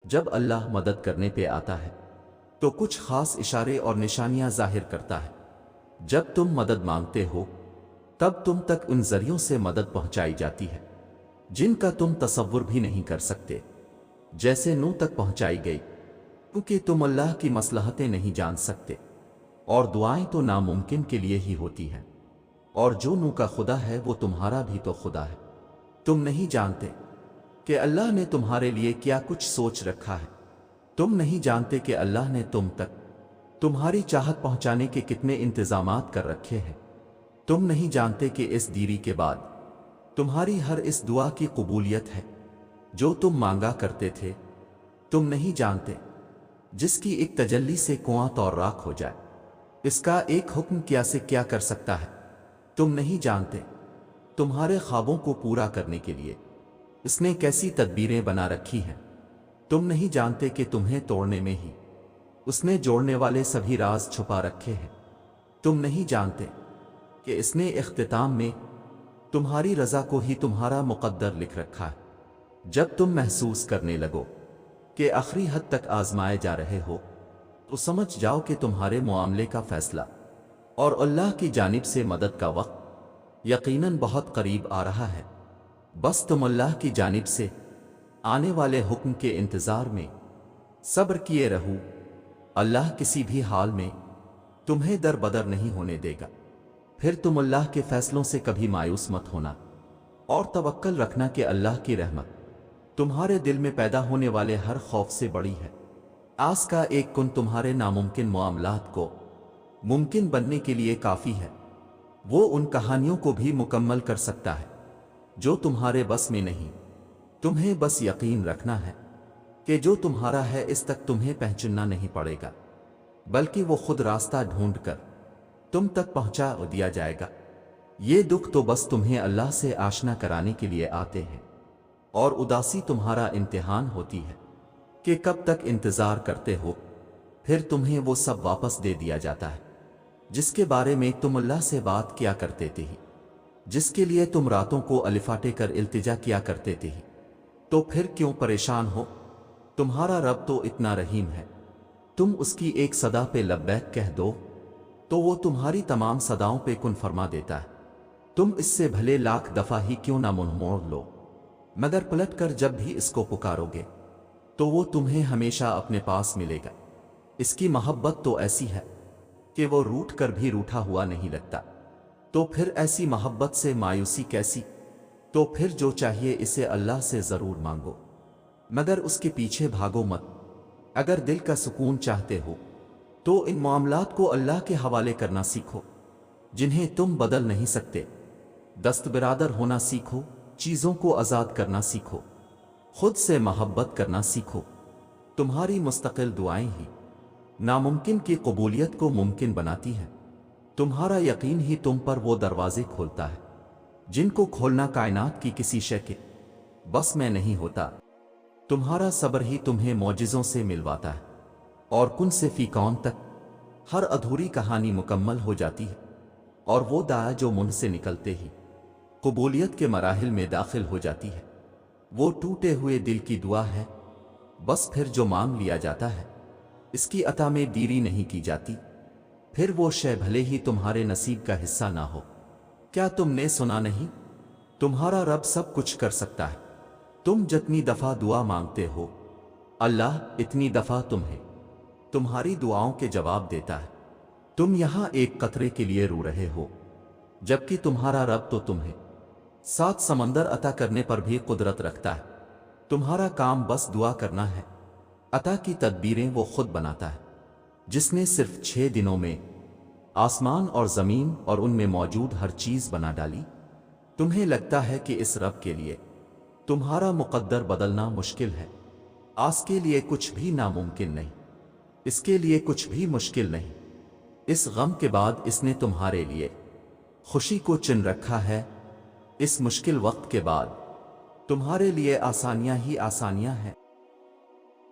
جب اللہ مدد کرنے پہ آتا ہے تو کچھ خاص اشارے اور نشانیاں ظاہر کرتا ہے۔ جب تم مدد مانگتے ہو تب تم تک ان ذریعوں سے مدد پہنچائی جاتی ہے جن کا تم تصور بھی نہیں کر سکتے، جیسے نوح تک پہنچائی گئی، کیونکہ تم اللہ کی مصلحتیں نہیں جان سکتے، اور دعائیں تو ناممکن کے لیے ہی ہوتی ہیں، اور جو نوح کا خدا ہے وہ تمہارا بھی تو خدا ہے۔ تم نہیں جانتے کہ اللہ نے تمہارے لیے کیا کچھ سوچ رکھا ہے، تم نہیں جانتے کہ اللہ نے تم تک تمہاری چاہت پہنچانے کے کتنے انتظامات کر رکھے ہیں، تم نہیں جانتے کہ اس دیری کے بعد تمہاری ہر اس دعا کی قبولیت ہے جو تم مانگا کرتے تھے، تم نہیں جانتے جس کی ایک تجلی سے کنواں تو راکھ ہو جائے، اس کا ایک حکم کیا سے کیا کر سکتا ہے، تم نہیں جانتے تمہارے خوابوں کو پورا کرنے کے لیے اس نے کیسی تدبیریں بنا رکھی ہیں، تم نہیں جانتے کہ تمہیں توڑنے میں ہی اس نے جوڑنے والے سبھی راز چھپا رکھے ہیں، تم نہیں جانتے کہ اس نے اختتام میں تمہاری رضا کو ہی تمہارا مقدر لکھ رکھا ہے۔ جب تم محسوس کرنے لگو کہ آخری حد تک آزمائے جا رہے ہو تو سمجھ جاؤ کہ تمہارے معاملے کا فیصلہ اور اللہ کی جانب سے مدد کا وقت یقیناً بہت قریب آ رہا ہے، بس تم اللہ کی جانب سے آنے والے حکم کے انتظار میں صبر کیے رہو۔ اللہ کسی بھی حال میں تمہیں در بدر نہیں ہونے دے گا، پھر تم اللہ کے فیصلوں سے کبھی مایوس مت ہونا اور توکل رکھنا کہ اللہ کی رحمت تمہارے دل میں پیدا ہونے والے ہر خوف سے بڑی ہے۔ آس کا ایک کن تمہارے ناممکن معاملات کو ممکن بننے کے لیے کافی ہے، وہ ان کہانیوں کو بھی مکمل کر سکتا ہے جو تمہارے بس میں نہیں، تمہیں بس یقین رکھنا ہے کہ جو تمہارا ہے اس تک تمہیں پہنچنا نہیں پڑے گا، بلکہ وہ خود راستہ ڈھونڈ کر تم تک پہنچا دیا جائے گا۔ یہ دکھ تو بس تمہیں اللہ سے آشنا کرانے کے لیے آتے ہیں، اور اداسی تمہارا امتحان ہوتی ہے کہ کب تک انتظار کرتے ہو، پھر تمہیں وہ سب واپس دے دیا جاتا ہے جس کے بارے میں تم اللہ سے بات کیا کرتے تھے، جس کے لیے تم راتوں کو الفاٹے کر التجا کیا کرتے تھے، تو پھر کیوں پریشان ہو؟ تمہارا رب تو اتنا رحیم ہے، تم اس کی ایک صدا پہ لبیک کہہ دو تو وہ تمہاری تمام صداؤں پہ کن فرما دیتا ہے، تم اس سے بھلے لاکھ دفعہ ہی کیوں نہ منہ موڑ لو، مگر پلٹ کر جب بھی اس کو پکارو گے تو وہ تمہیں ہمیشہ اپنے پاس ملے گا۔ اس کی محبت تو ایسی ہے کہ وہ روٹھ کر بھی روٹھا ہوا نہیں لگتا، تو پھر ایسی محبت سے مایوسی کیسی؟ تو پھر جو چاہیے اسے اللہ سے ضرور مانگو، مگر اس کے پیچھے بھاگو مت۔ اگر دل کا سکون چاہتے ہو تو ان معاملات کو اللہ کے حوالے کرنا سیکھو جنہیں تم بدل نہیں سکتے، دست برادر ہونا سیکھو، چیزوں کو آزاد کرنا سیکھو، خود سے محبت کرنا سیکھو۔ تمہاری مستقل دعائیں ہی ناممکن کی قبولیت کو ممکن بناتی ہیں، تمہارا یقین ہی تم پر وہ دروازے کھولتا ہے جن کو کھولنا کائنات کی کسی شے کے بس میں نہیں ہوتا، تمہارا صبر ہی تمہیں معجزوں سے ملواتا ہے، اور کن سے فی کون تک ہر ادھوری کہانی مکمل ہو جاتی ہے، اور وہ دعا جو منہ سے نکلتے ہی قبولیت کے مراحل میں داخل ہو جاتی ہے، وہ ٹوٹے ہوئے دل کی دعا ہے، بس پھر جو مانگ لیا جاتا ہے اس کی عطا میں دیری نہیں کی جاتی، پھر وہ شے بھلے ہی تمہارے نصیب کا حصہ نہ ہو۔ کیا تم نے سنا نہیں؟ تمہارا رب سب کچھ کر سکتا ہے، تم جتنی دفعہ دعا مانگتے ہو اللہ اتنی دفعہ تمہیں تمہاری دعاؤں کے جواب دیتا ہے۔ تم یہاں ایک قطرے کے لیے رو رہے ہو، جبکہ تمہارا رب تو تمہیں 7 سمندر عطا کرنے پر بھی قدرت رکھتا ہے، تمہارا کام بس دعا کرنا ہے، عطا کی تدبیریں وہ خود بناتا ہے، جس نے صرف 6 دنوں میں آسمان اور زمین اور ان میں موجود ہر چیز بنا ڈالی۔ تمہیں لگتا ہے کہ اس رب کے لیے تمہارا مقدر بدلنا مشکل ہے، آس کے لیے کچھ بھی ناممکن نہیں، اس کے لیے کچھ بھی مشکل نہیں۔ اس غم کے بعد اس نے تمہارے لیے خوشی کو چن رکھا ہے، اس مشکل وقت کے بعد تمہارے لیے آسانیاں ہی آسانیاں ہیں۔